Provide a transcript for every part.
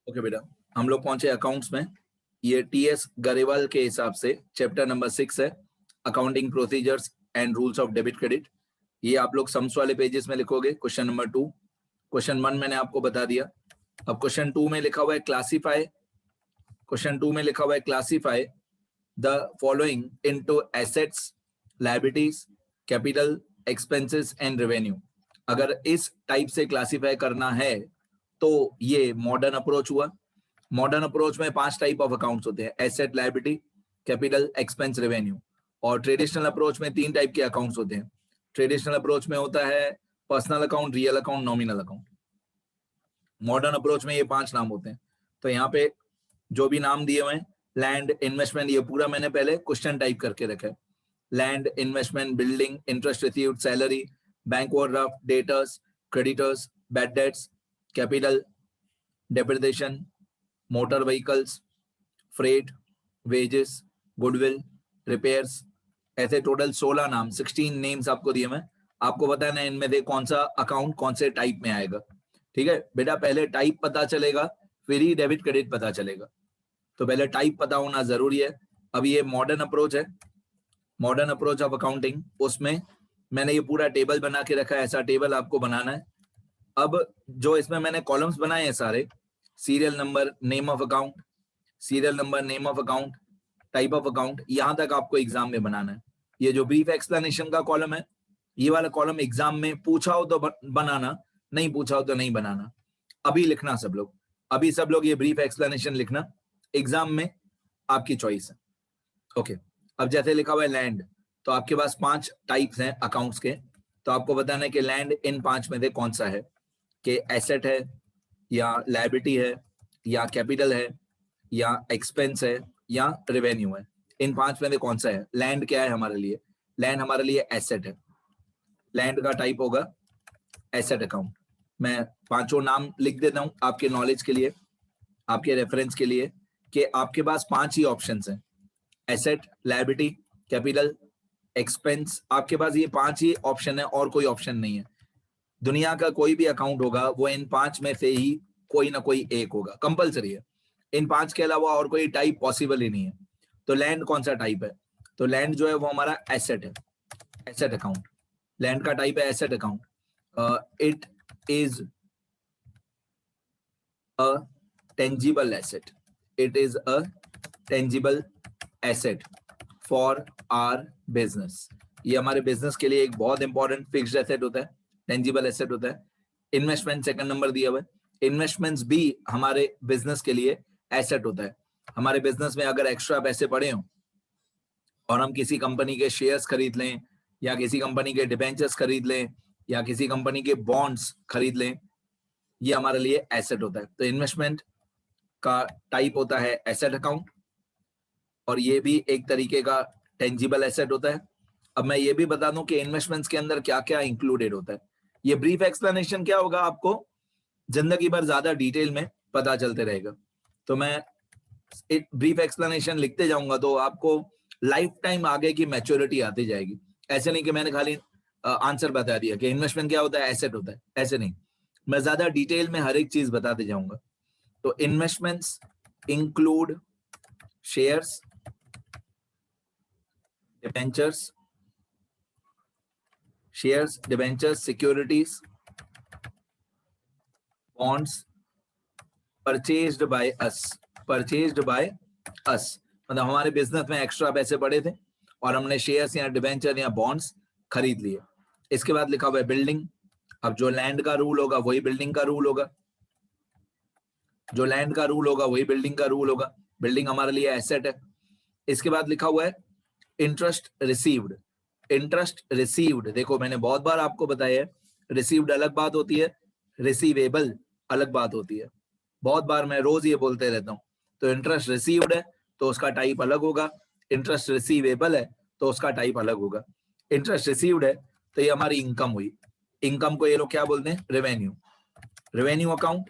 Okay बेटा, हम लोग पहुंचे अकाउंट्स में। ये टीएस गरेवाल के हिसाब से चैप्टर नंबर 6 है, accounting procedures and rules of debit credit. ये आप लोग सम्स वाले पेजेस में लिखोगे। क्वेश्चन नंबर 2, क्वेश्चन 1 मैंने आपको बता दिया। अब क्वेश्चन 2 में लिखा हुआ है क्लासीफाई। क्वेश्चन 2 में लिखा हुआ है classify the following into assets, liabilities, capital, expenses and revenue. अगर इस टाइप से क्लासीफाई करना है तो ये मॉडर्न अप्रोच हुआ। मॉडर्न अप्रोच में 5 टाइप ऑफ अकाउंट्स होते हैं, asset, liability, capital, expense, revenue. और ट्रेडिशनल अप्रोच में 3 टाइप के अकाउंट्स होते हैं। ट्रेडिशनल अप्रोच में होता है personal account, real account, nominal account. Modern approach में ये 5 नाम होते हैं। तो यहाँ पे जो भी नाम दिए हुए हैं, लैंड, इन्वेस्टमेंट, ये पूरा मैंने पहले क्वेश्चन टाइप करके रखा है। Land, investment, building, interest received, salary, bank overdraft, debtors, creditors, bad debts, capital, depreciation, motor vehicles, freight, wages, goodwill, repairs. ऐसे टोटल 16 नाम, 16 नेम्स आपको दिए मैं। आपको बताना है इनमें से कौन सा अकाउंट कौन से टाइप में आएगा। ठीक है बेटा, पहले टाइप पता चलेगा फिर ही डेबिट क्रेडिट पता चलेगा। तो पहले टाइप पता होना जरूरी है। अब ये मॉडर्न अप्रोच है, मॉडर्न अप्रोच ऑफ अकाउंटिंग। उसमें मैंने ये पूरा टेबल बना के रखा है, ऐसा टेबल आपको बनाना है। अब जो इसमें मैंने कॉलम्स बनाए हैं सारे, serial number, name of account, serial number, name of account, type of account, यहां तक आपको एग्जाम में बनाना है। ये जो ब्रीफ एक्सप्लेनेशन का कॉलम है, ये वाला कॉलम एग्जाम में पूछा हो तो बनाना, नहीं पूछा हो तो नहीं बनाना। अभी लिखना सब लोग, अभी सब लोग ये ब्रीफ एक्सप्लेनेशन लिखना, एग्जाम में आपकी चॉइस है। ओके, अब जैसे लिखा हुआ है लैंड, तो आपके पास 5 टाइप्स हैं अकाउंट्स के। तो आपको बताना है कि लैंड इन 5 में से कौन सा है, कि एसेट है या लायबिलिटी है या कैपिटल है या एक्सपेंस है या रेवेन्यू है। इन 5 में से कौन सा है। लैंड क्या है हमारे लिए, लैंड हमारे लिए एसेट है। लैंड का टाइप होगा एसेट अकाउंट। मैं 5 नाम लिख देता हूं आपके नॉलेज के लिए, आपके रेफरेंस के लिए, कि आपके पास 5 ही ऑप्शंस हैं, एसेट, लायबिलिटी, कैपिटल, एक्सपेंस। आपके पास ये 5 ही ऑप्शन है और कोई ऑप्शन नहीं है। दुनिया का कोई भी अकाउंट होगा वो इन 5 में से ही कोई ना कोई एक होगा, कंपलसरी है। इन 5 के अलावा और कोई टाइप पॉसिबल ही नहीं है। तो लैंड कौन सा टाइप है, तो लैंड जो है वो हमारा एसेट है, एसेट अकाउंट। लैंड का टाइप है asset account. It is a tangible asset, it is a tangible asset for our business. ये हमारे बिजनेस के लिए एक बहुत इंपॉर्टेंट फिक्स्ड एसेट होता है, टेंजिबल एसेट होता है। इन्वेस्टमेंट सेकंड नंबर दिया हुआ है। इन्वेस्टमेंट्स भी हमारे बिजनेस के लिए एसेट होता है। हमारे बिजनेस में अगर एक्स्ट्रा पैसे पड़े हों और हम किसी कंपनी के शेयर्स खरीद लें या किसी कंपनी के डिबेंचर्स खरीद लें या किसी कंपनी के बॉन्ड्स खरीद लें, ये हमारे लिए एसेट होता है। तो इन्वेस्टमेंट का टाइप होता है एसेट अकाउंट, और ये भी एक तरीके का टेंजिबल एसेट होता है। अब मैं ये भी बता दूं कि इन्वेस्टमेंट्स के अंदर क्या क्या इंक्लूडेड होता है। ये ब्रीफ एक्सप्लेनेशन क्या होगा, आपको जिंदगी भर ज्यादा डिटेल में पता चलते रहेगा। तो मैं ब्रीफ एक्सप्लेनेशन लिखते जाऊंगा तो आपको लाइफ टाइम आगे की मैच्योरिटी आती जाएगी। ऐसे नहीं कि मैंने खाली आंसर बता दिया कि इन्वेस्टमेंट क्या होता है, एसेट होता है, ऐसे नहीं। मैं ज्यादा डिटेल में हर एक चीज बताते जाऊंगा। तो investments include shares, debentures, shares, debentures, securities, bonds purchased by us, purchased by अस, मतलब हमारे बिजनेस में एक्स्ट्रा पैसे पड़े थे और हमने शेयर्स या डिबेंचर या बॉन्ड्स खरीद लिए। इसके बाद लिखा हुआ है बिल्डिंग। अब जो लैंड का रूल होगा वही बिल्डिंग का रूल होगा, जो लैंड का रूल होगा वही बिल्डिंग का रूल होगा। बिल्डिंग हमारे लिए एसेट है। इसके बाद लिखा हुआ है इंटरेस्ट रिसीव्ड। इंटरेस्ट रिसीव्ड, देखो मैंने बहुत बार आपको बताया है, रिसीव्ड अलग बात होती है, रिसीवेबल अलग बात होती है। बहुत बार मैं रोज ये बोलते रहता हूँ। तो इंटरेस्ट रिसीव्ड है तो उसका टाइप अलग होगा, इंटरेस्ट रिसीवेबल है तो उसका टाइप अलग होगा। इंटरेस्ट रिसीव्ड है तो ये हमारी इनकम हुई। इनकम को ये लोग क्या बोलते हैं, रेवेन्यू। रेवेन्यू अकाउंट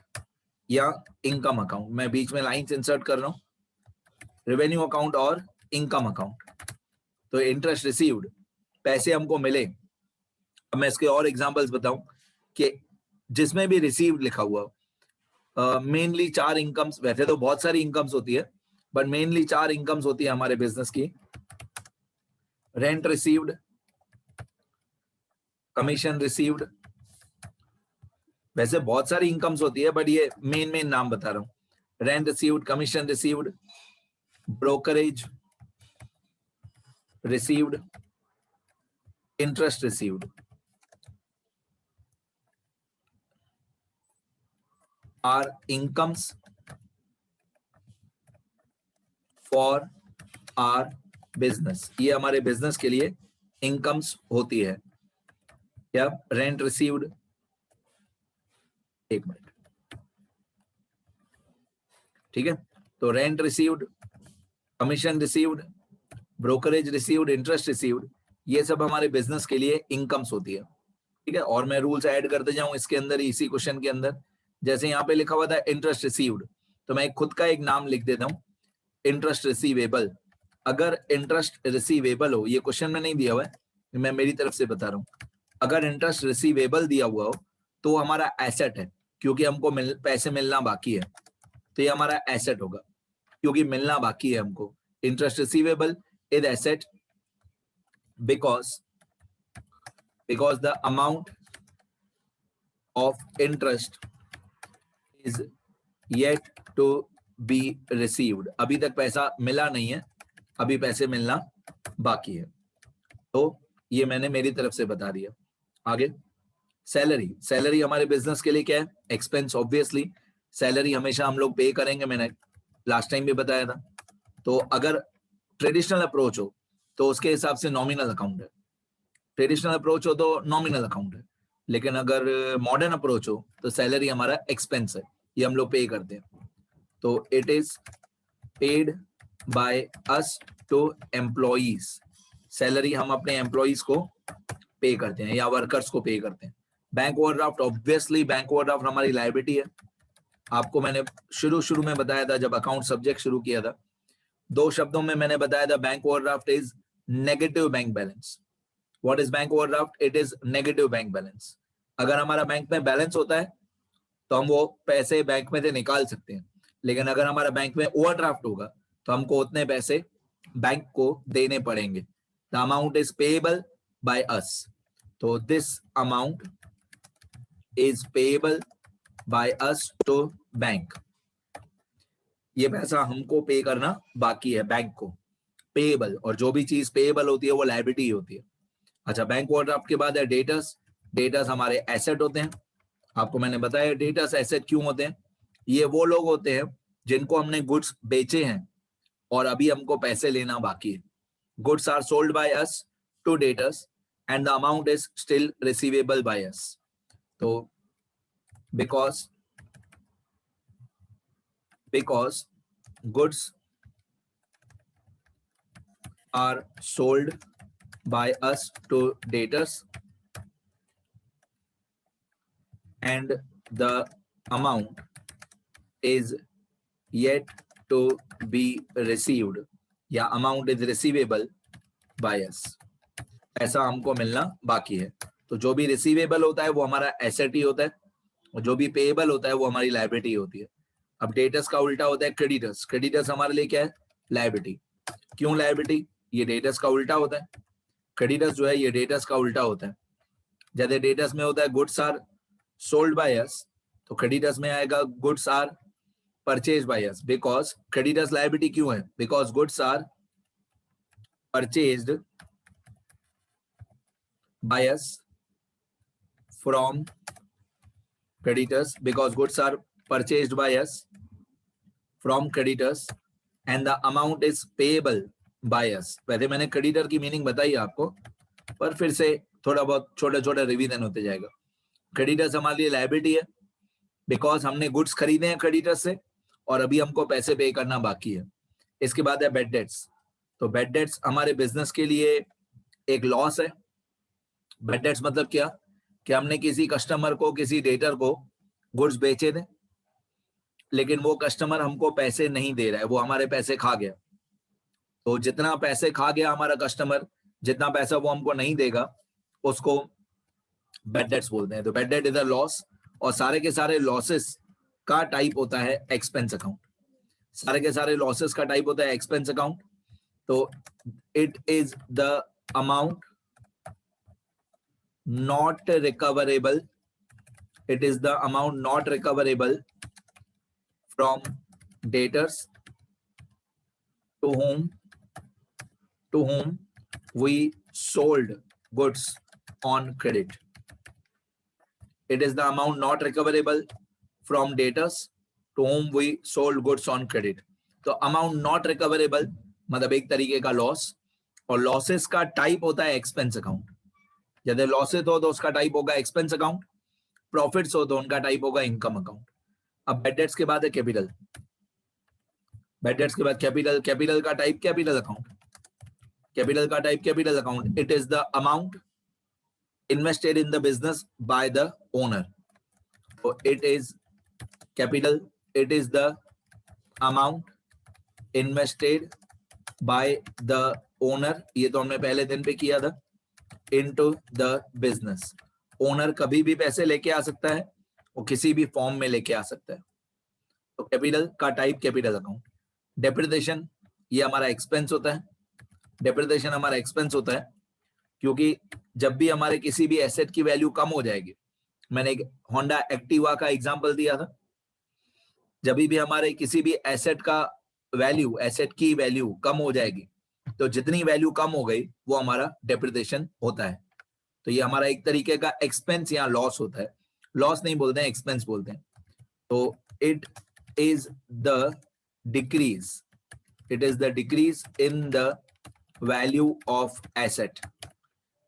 या इनकम अकाउंट, मैं बीच में लाइंस इंसर्ट कर रहा हूँ, रेवेन्यू अकाउंट और इनकम अकाउंट। तो इंटरेस्ट रिसीव्ड, पैसे हमको मिले। अब मैं इसके और एग्जांपल्स बताऊं कि जिसमें भी रिसीव्ड लिखा हुआ, मेनली 4 इनकम्स, वैसे तो बहुत सारी इनकम्स होती है बट मेनली 4 इनकम्स होती है हमारे बिजनेस की। रेंट रिसीव्ड, कमीशन रिसीव्ड, वैसे बहुत सारी इनकम्स होती है बट ये मेन नाम बता रहा हूँ। Rent received, commission received, brokerage received, interest received are incomes for our business. ये हमारे बिजनेस के लिए इनकम्स होती है। क्या रेंट रिसीव्ड, एक मिनट, ठीक है। तो rent received, commission received, brokerage received, interest received, ये सब हमारे बिजनेस के लिए इनकम्स होती है, ठीक है। और मैं रूल्स ऐड करते जाऊं इसके अंदर, इसी क्वेश्चन के अंदर। जैसे यहाँ पे लिखा हुआ था इंटरेस्ट रिसीव्ड, तो मैं खुद का एक नाम लिख देता हूँ, इंटरेस्ट रिसीवेबल। अगर इंटरेस्ट रिसीवेबल हो, ये क्वेश्चन में नहीं दिया हुआ है, मैं मेरी तरफ से बता रहा हूँ, अगर इंटरेस्ट रिसीवेबल दिया हुआ हो तो हमारा एसेट है, क्योंकि हमको पैसे मिलना बाकी है, तो ये हमारा एसेट होगा क्योंकि मिलना बाकी है हमको। Interest receivable is asset because the amount of interest is yet to be received। अभी तक पैसा मिला नहीं है, अभी पैसे मिलना बाकी है। तो ये मैंने मेरी तरफ से बता दिया। आगे सैलरी, सैलरी हमारे बिजनेस के लिए क्या है? एक्सपेंस। ऑब्वियसली सैलरी हमेशा हम लोग पे करेंगे, मैंने लास्ट टाइम भी बताया था। तो अगर ट्रेडिशनल अप्रोच हो तो उसके हिसाब से नॉमिनल अकाउंट है, ट्रेडिशनल अप्रोच हो तो नॉमिनल अकाउंट है, लेकिन अगर मॉडर्न अप्रोच हो तो सैलरी हमारा एक्सपेंस है, ये हम लोग पे करते हैं। तो it is paid by us to employees, salary हम अपने एम्प्लॉइज को पे करते हैं या वर्कर्स को पे करते हैं। Bank overdraft, obviously bank overdraft हमारी लायबिलिटी है। आपको मैंने शुरू में बताया था जब अकाउंट सब्जेक्ट शुरू किया था, 2 शब्दों में मैंने बताया था, bank overdraft is negative bank balance. What is bank overdraft? It is negative bank balance। अगर हमारा बैंक में बैलेंस होता है तो हम वो पैसे बैंक में से निकाल सकते हैं, लेकिन अगर हमारा बैंक में ओवरड्राफ्ट होगा तो हमको उतने पैसे बैंक को देने पड़ेंगे। The amount is payable by us, तो this amount is payable by us to bank. ये पैसा हमको पे करना बाकी है बैंक को, पेएबल। और जो भी चीज पेएबल होती है वो लायबिलिटी होती है। अच्छा, बैंक ओवरड्राफ्ट के बाद है डेटर्स। डेटर्स हमारे एसेट होते हैं। आपको मैंने बताया डेटर्स एसेट क्यों होते हैं। ये वो लोग होते हैं जिनको हमने गुड्स बेचे हैं और अभी हमको पैसे लेना बाकी है। Goods are sold by us to debtors and the amount is still receivable by us. तो because goods are sold by us to debtors and the amount is yet to be received या amount is receivable by us, ऐसा हमको मिलना बाकी है। तो जो भी रिसीवेबल होता है वो हमारा एसेट ही होता है और जो भी पेएबल होता है वो हमारी लायबिलिटी होती है। अब डेटर्स का उल्टा होता है क्रेडिटर्स। क्रेडिटर्स हमारे लिए क्या है? लायबिलिटी। क्यों लायबिलिटी? ये डेटर्स का उल्टा होता है। क्रेडिटर्स जो है ये डेटर्स का उल्टा होता है। जैसे डेटर्स में होता है goods are sold by us, तो क्रेडिटर्स में आएगा goods are purchase by us. Because creditors liability क्यों है? Because goods are purchased by us from creditors, because goods are purchased by us from creditors and the amount is payable by us। वैसे मैंने creditor की meaning बताई आपको, पर फिर से थोड़ा बहुत छोटा रिवीजन होते जाएगा। क्रेडिटर्स हमारे लिए लायबिलिटी है बिकॉज हमने गुड्स खरीदे हैं क्रेडिटर से और अभी हमको पैसे पे करना बाकी है। इसके बाद है बैड डेट्स। तो बैड डेट्स हमारे बिजनेस के लिए एक लॉस है। बैड डेट्स मतलब क्या? कि हमने किसी कस्टमर को, किसी डेटर को गुड्स बेचे थे, लेकिन वो कस्टमर हमको पैसे नहीं दे रहा है, वो हमारे पैसे खा गया। तो जितना पैसे खा गया हमारा कस्टमर, जितना पैसा वो हमको नहीं देगा, उसको बैड डेट्स बोलते हैं। तो bad debt is a loss, और सारे के सारे लॉसेस का टाइप होता है एक्सपेंस अकाउंट, सारे के सारे लॉसेस का टाइप होता है एक्सपेंस अकाउंट। तो it is the amount not recoverable, it is the amount not recoverable from debtors to whom we sold goods on credit. It is the amount not recoverable from debtors to whom we sold goods on credit. तो amount not recoverable मतलब एक तरीके का loss, और losses का type होता है expense account. यदि लॉसेस हो तो उसका टाइप होगा एक्सपेंस अकाउंट, प्रॉफिट्स हो तो उनका टाइप होगा इनकम अकाउंट। अब बैड डेट्स के बाद है कैपिटल, बैड डेट्स के बाद कैपिटल, कैपिटल का टाइप कैपिटल अकाउंट, कैपिटल का type capital account. It is the amount invested in the business by the owner. तो it is capital, it is the amount invested by the owner, ये तो हमने पहले दिन पे किया था, इनटू द बिजनेस। ओनर कभी भी पैसे लेके आ सकता है और किसी भी फॉर्म में लेके आ सकता है। तो कैपिटल का टाइप कैपिटल अकाउंट। डेप्रिसिएशन ये हमारा एक्सपेंस होता है, डेप्रिसिएशन हमारा एक्सपेंस होता है क्योंकि जब भी हमारे किसी भी एसेट की वैल्यू कम हो जाएगी, मैंने एक होंडा एक्टिवा का एग्जांपल दिया था, जब भी हमारे किसी भी एसेट का वैल्यू, एसेट की वैल्यू कम हो जाएगी, तो जितनी वैल्यू कम हो गई वो हमारा डेप्रिसिएशन होता है। तो ये हमारा एक तरीके का एक्सपेंस या लॉस होता है, लॉस नहीं बोलते हैं, एक्सपेंस बोलते हैं। तो it is the decrease, it is the decrease in the value of asset.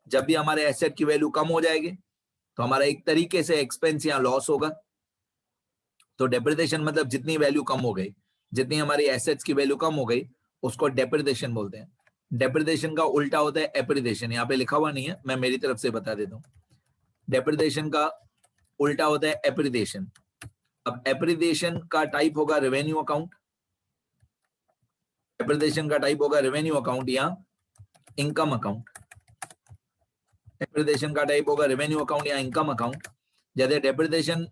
जब भी हमारे एसेट की वैल्यू कम हो जाएगी तो हमारा एक तरीके से एक्सपेंस या लॉस होगा। तो डेप्रिसिएशन मतलब जितनी वैल्यू कम हो गई, जितनी हमारी एसेट्स की वैल्यू कम हो गई उसको डेप्रिसिएशन बोलते हैं। डेप्रिसिएशन का उल्टा होता है एप्रिसिएशन, यहाँ पे लिखा हुआ नहीं है, मैं मेरी तरफ से बता देता हूँ। डेप्रिसिएशन का उल्टा होता है एप्रिसिएशन। अब एप्रिसिएशन का टाइप होगा रेवेन्यू अकाउंट, डेप्रिसिएशन का टाइप होगा रेवेन्यू अकाउंट या इनकम अकाउंट। डेप्रिसिएशन का टाइप होगा रेवेन्यू अकाउंट या इनकम अकाउंट। जैसे depreciation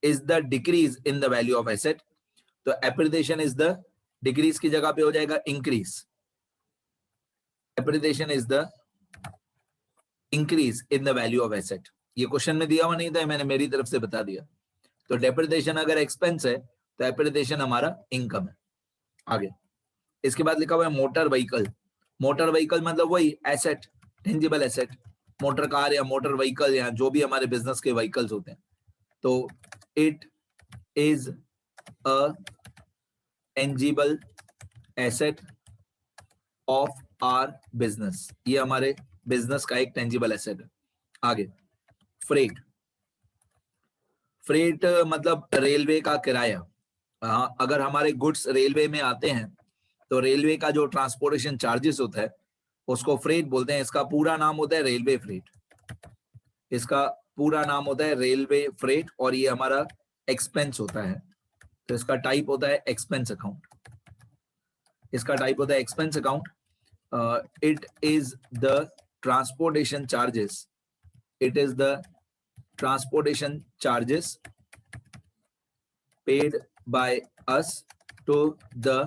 is the decrease in the value of asset, तो एप्रिसिएशन इज द डिक्रीज की जगह पे हो जाएगा increase. Appreciation is the increase in the value of asset. ये क्वेश्चन में दिया हुआ नहीं था, मैंने मेरी तरफ से बता दिया। तो डेप्रिसिएशन अगर एक्सपेंस है तो एप्रिसिएशन हमारा इनकम है। आगे इसके बाद लिखा हुआ है मोटर व्हीकल। मोटर व्हीकल मतलब वही asset, tangible asset, motor car या मोटर व्हीकल या जो भी हमारे बिजनेस के व्हीकल्स होते हैं। तो it is a tangible asset of our business, ये हमारे बिजनेस का एक टेंजिबल एसेट है। आगे फ्रेट, फ्रेट मतलब रेलवे का किराया। अगर हमारे गुड्स रेलवे में आते हैं तो रेलवे का जो ट्रांसपोर्टेशन चार्जेस होता है उसको फ्रेट बोलते हैं। इसका पूरा नाम होता है रेलवे फ्रेट, इसका पूरा नाम होता है रेलवे फ्रेट, और ये हमारा एक्सपेंस होता है। तो इसका टाइप होता है एक्सपेंस अकाउंट, इसका टाइप होता है expense account. It is the transportation charges, it is the transportation charges paid by us to the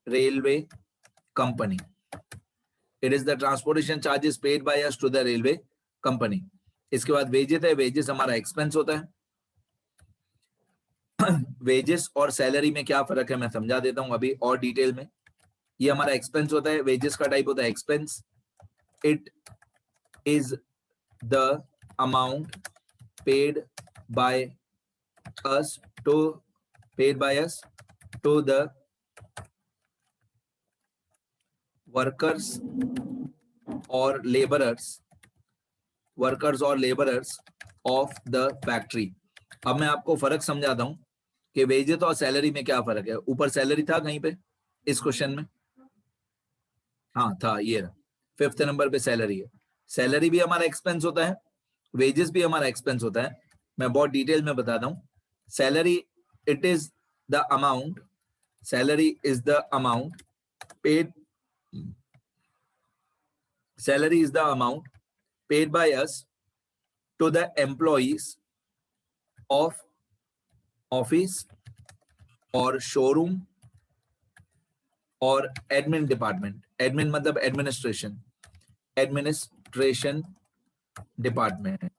railway company. It is the transportation charges paid by us to the railway company. इसके बाद wages है, wages हमारा expense होता है। Wages और salary में क्या फर्क है मैं समझा देता हूं अभी और डिटेल में। ये हमारा एक्सपेंस होता है, वेजेस का टाइप होता है expense. It is the amount paid bye us to paid by us to the workers or laborers of the factory। अब मैं आपको फर्क समझाता हूं कि वेजेस और सैलरी में क्या फर्क है। ऊपर सैलरी था कहीं पे इस क्वेश्चन में, हाँ था, ये फिफ्थ नंबर पे सैलरी है। सैलरी भी हमारा एक्सपेंस होता है, वेजेस भी हमारा एक्सपेंस होता है। मैं बहुत डिटेल में बताता हूं। Salary, it is the amount, salary is the amount paid, salary is the amount paid by us to the employees of office और शोरूम और एडमिन डिपार्टमेंट। एडमिन मतलब एडमिनिस्ट्रेशन, एडमिनिस्ट्रेशन डिपार्टमेंट।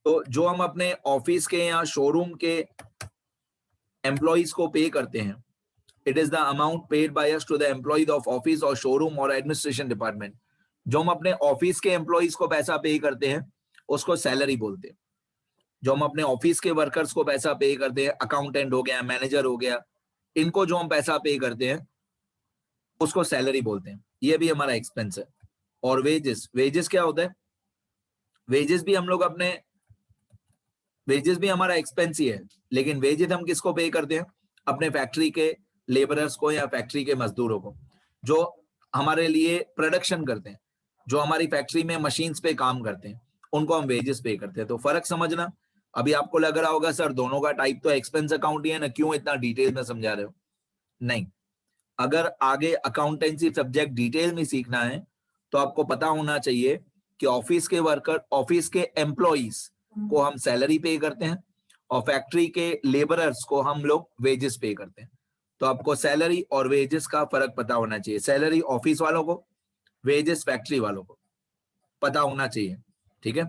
तो जो हम अपने ऑफिस के या शोरूम के एम्प्लॉइज को पे करते हैं, it is the amount paid by us to the employees of office और शोरूम और एडमिनिस्ट्रेशन डिपार्टमेंट। जो हम अपने ऑफिस के एम्प्लॉइज को पैसा पे करते हैं उसको सैलरी बोलते हैं। जो हम अपने ऑफिस के वर्कर्स को पैसा पे करते हैं, अकाउंटेंट हो गया, मैनेजर हो गया, इनको जो हम पैसा पे करते हैं उसको सैलरी बोलते हैं। ये भी हमारा एक्सपेंस है। और वेजेस, वेजेस क्या होता है? वेजेस भी हम लोग अपने, वेजेस भी हमारा एक्सपेंस ही है, लेकिन वेजेस हम किसको पे करते हैं? अपने फैक्ट्री के लेबरर्स को या फैक्ट्री के मजदूरों को, जो हमारे लिए प्रोडक्शन करते हैं, जो हमारी फैक्ट्री में मशीन्स पे काम करते हैं, उनको हम वेजेस पे करते हैं। तो फर्क समझना। अभी आपको लग रहा होगा सर दोनों का टाइप तो एक्सपेंस अकाउंट ही है ना, क्यों इतना डिटेल में समझा रहे हो? नहीं, अगर आगे अकाउंटेंसी सब्जेक्ट डिटेल में सीखना है तो आपको पता होना चाहिए कि ऑफिस के वर्कर, ऑफिस के एम्प्लॉइज को हम सैलरी पे करते हैं और फैक्ट्री के लेबरर्स को हम लोग वेजेस पे करते हैं। तो आपको सैलरी और वेजेस का फर्क पता होना चाहिए। सैलरी ऑफिस वालों को, वेजेस फैक्ट्री वालों को पता होना चाहिए। ठीक है।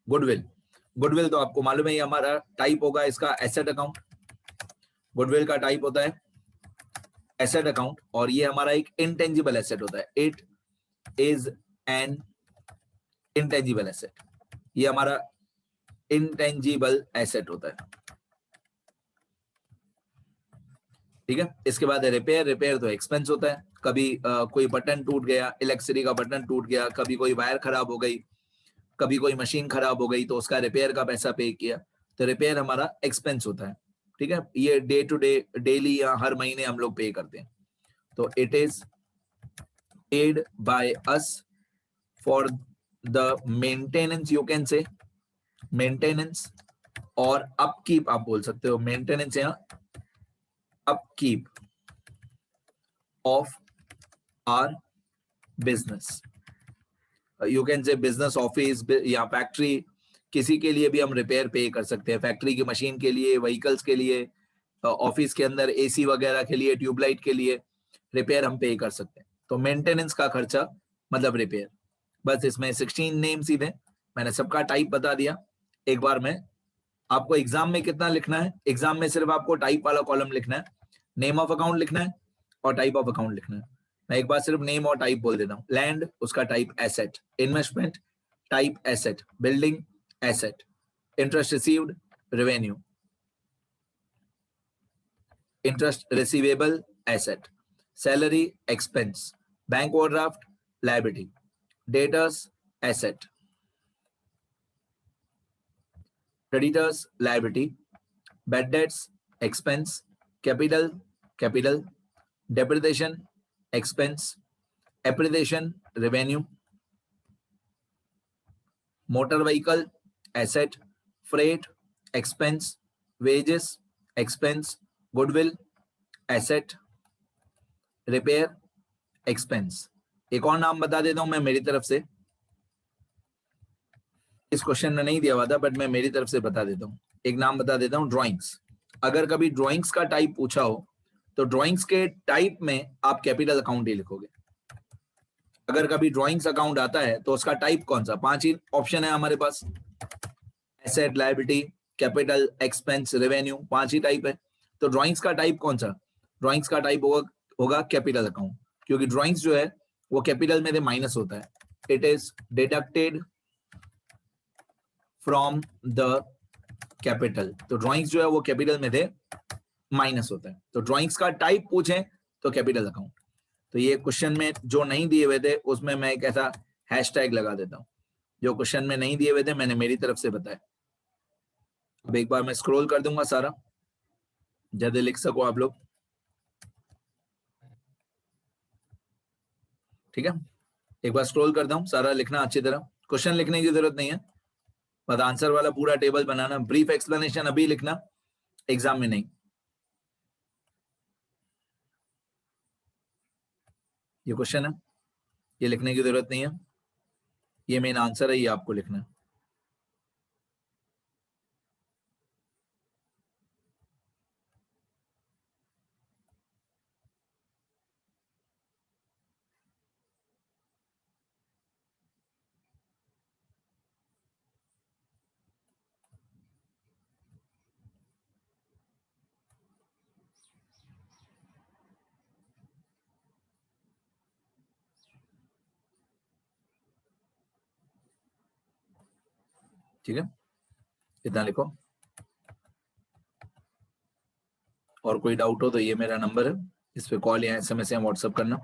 गुडविल, गुडविल तो आपको मालूम है, ये हमारा टाइप होगा इसका एसेट अकाउंट। गुडविल का टाइप होता है एसेट अकाउंट और ये हमारा एक इंटेंजिबल एसेट होता है। It is an intangible asset, ये हमारा इंटेंजिबल एसेट होता है। ठीक है। इसके बाद है रिपेयर। रिपेयर तो एक्सपेंस होता है। कभी कोई बटन टूट गया, इलेक्ट्रिसिटी का बटन टूट गया, कभी कोई वायर खराब हो गई, कभी कोई मशीन खराब हो गई, तो उसका रिपेयर का पैसा पे किया, तो रिपेयर हमारा एक्सपेंस होता है। ठीक है। ये डे टू डे, डेली या हर महीने हम लोग पे करते हैं। तो it is paid by us for the maintenance, you can say maintenance और अपकीप, आप बोल सकते हो मेंटेनेंस या upkeep of our business. You can say business, office या फैक्ट्री, किसी के लिए भी हम रिपेयर पे कर सकते हैं। फैक्ट्री की मशीन के लिए, व्हीकल्स के लिए, ऑफिस के अंदर एसी वगैरह के लिए, ट्यूबलाइट के लिए रिपेयर हम पे कर सकते हैं। तो मेंटेनेंस का खर्चा मतलब रिपेयर। बस इसमें 16 नेम्स ही थे, मैंने सबका टाइप बता दिया। एक बार में आपको एग्जाम में कितना लिखना है? एग्जाम में सिर्फ आपको टाइप वाला कॉलम लिखना है, नेम ऑफ अकाउंट लिखना है और टाइप ऑफ अकाउंट लिखना है। मैं एक बार सिर्फ नेम और टाइप बोल देता हूँ। लैंड, उसका type asset. Investment, type asset. Building, asset. Interest received, revenue. Interest receivable, asset. Salary, expense. Bank overdraft, liability. Debtors, asset. creditors, liability. Bad debts, expense. Capital, capital. Depreciation, expense. Appreciation, revenue. Motor vehicle, asset. Freight, expense. Wages, expense. Goodwill, asset. Repair, expense. एक और नाम बता देता हूं मैं मेरी तरफ से, इस क्वेश्चन में नहीं दिया हुआ था बट मैं मेरी तरफ से बता देता हूँ। एक नाम बता देता हूँ, ड्राइंग्स। अगर कभी ड्राइंग्स का टाइप पूछा हो तो ड्राइंग्स के टाइप में आप कैपिटल अकाउंट ही लिखोगे। अगर कभी ड्राइंग्स अकाउंट आता है तो उसका टाइप कौन सा? 5 ही ऑप्शन है हमारे पास, asset, liability, capital, expense, revenue, 5 ही टाइप है। तो ड्राइंग्स का टाइप कौन सा? ड्राइंग्स का टाइप होगा कैपिटल अकाउंट, क्योंकि ड्राइंग्स जो है वो कैपिटल में से माइनस होता है। It is deducted from the capital. तो ड्राइंग्स जो है वो कैपिटल में थे माइनस होता है। तो ड्राइंग्स का टाइप पूछें तो कैपिटल अकाउंट। तो ये क्वेश्चन में जो नहीं दिए हुए थे उसमें मैं एक ऐसा हैशटैग लगा देता हूं, जो क्वेश्चन में नहीं दिए हुए थे मैंने मेरी तरफ से बताया। अब एक बार मैं स्क्रॉल कर दूंगा सारा, ज्यादा लिख सको आप लोग। ठीक है, एक बार स्क्रॉल करता हूं, सारा लिखना अच्छी तरह, क्वेश्चन लिखने की जरूरत नहीं है, बस आंसर वाला पूरा टेबल बनाना, ब्रीफ एक्सप्लेनेशन अभी लिखना, एग्जाम में नहीं। ये क्वेश्चन है, ये लिखने की जरूरत नहीं है, ये मेन आंसर है, ये आपको लिखना है। ठीक है, इतना लिखो। और कोई डाउट हो तो ये मेरा नंबर है, इस पे कॉल या SMS या व्हाट्सएप करना।